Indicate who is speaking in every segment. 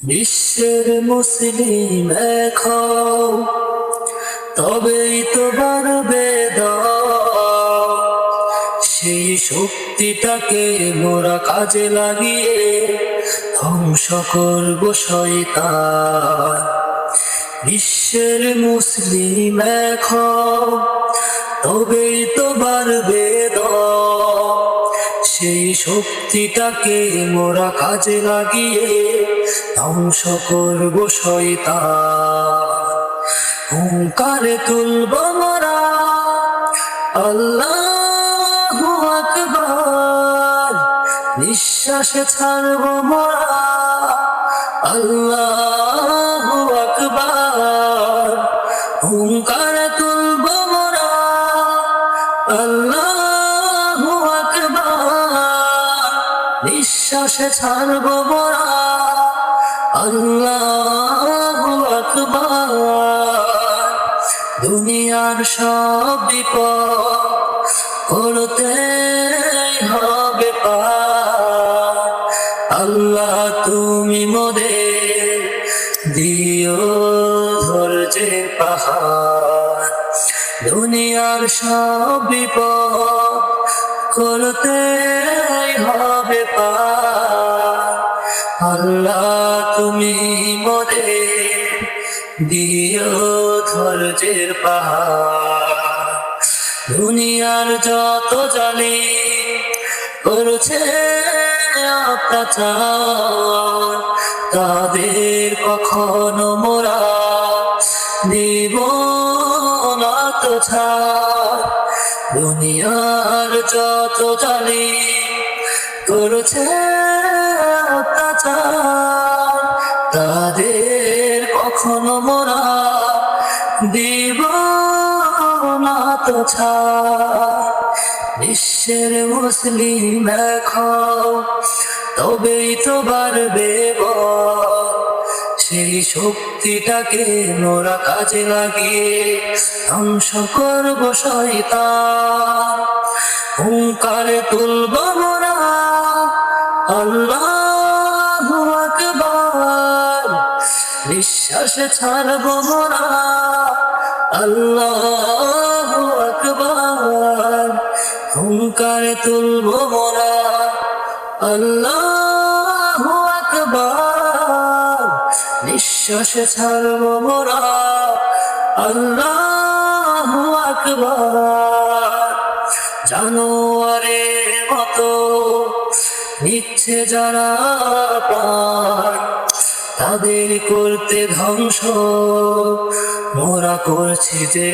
Speaker 1: বিশ্বের মুসলিম এক হও, তবেই তো বাড়বে দাও। সেই শক্তিটাকে মোরা কাজে লাগিয়ে ধ্বংস করব শয়তান। বিশ্বের মুসলিম এক হও, তবেই তো বাড়বে দাও। সেই শক্তিটাকে মোরা কাজে লাগিয়ে ধ্বংস করব শয়তান। হুঙ্কারে তুলব মোরা আল্লাহু আকবার, নিঃশ্বাসে ছাড়ব মোরা আল্লাহু আকবার। হুঙ্কারে তুলব মোরা আল্লাহু আকবার, নিঃশ্বাসে ছাড়ব মোরা আল্লাহু আকবার। দুনিয়ার সব বিপদ করতে হবে পার। আল্লাহ তুমি মোদের দিও ধৈর্যের পাহাড়। দুনিয়ার সব বিপদ করতে হবে পার। আল্লাহ তুমি মোদের দিও ধৈর্যের পাহাড়। দুনিয়ার যত জালিম করছে অত্যাচার, তাদের কখনো মোরা দিব না তো ছাড়। দুনিয়ার যত জালিম করছে অত্যাচার, তাদের কখনো মোরা দিব না তো ছাড়। বিশ্বের মুসলিম এক হও, তবেই তো বাড়বে বল। সেই শক্তিটাকে মোরা কাজে লাগিয়ে ধ্বংস করব শয়তান। হুঙ্কারে তুলব মোরা আল্লাহু আকবার, নিঃশ্বাসে ছাড়ব মোরা আল্লাহু আকবার। হুঙ্কারে তুলব মোরা আল্লাহু আকবার, নিঃশ্বাসে ছাড়ব মোরা আল্লাহু আকবার। জানোয়ারের মতো নিচ্ছে যারা প্রাণ, তাদের করতে ধ্বংস মোরা করছি যে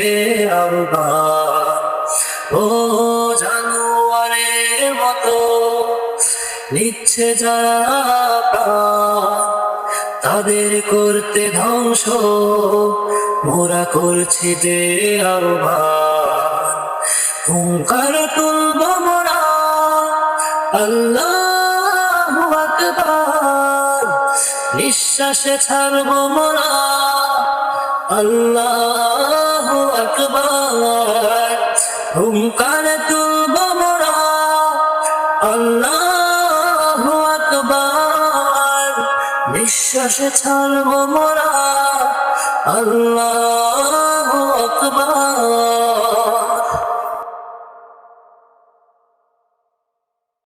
Speaker 1: আহ্বান। ও জানোয়ারের মতো নিচ্ছে যারা প্রাণ, তাদের করতে ধ্বংস মোরা করছি যে আহ্বান। হুঙ্কার তুলব মোরা আল্লাহু আকবার, নিঃশ্বাসে ছাড়ব মোরা আল্লাহু আকবার। হুঙ্কার তুলব মোরা আল্লাহু আকবার, নিঃশ্বাসে ছাড়ব মোরা আল্লাহু আকবার।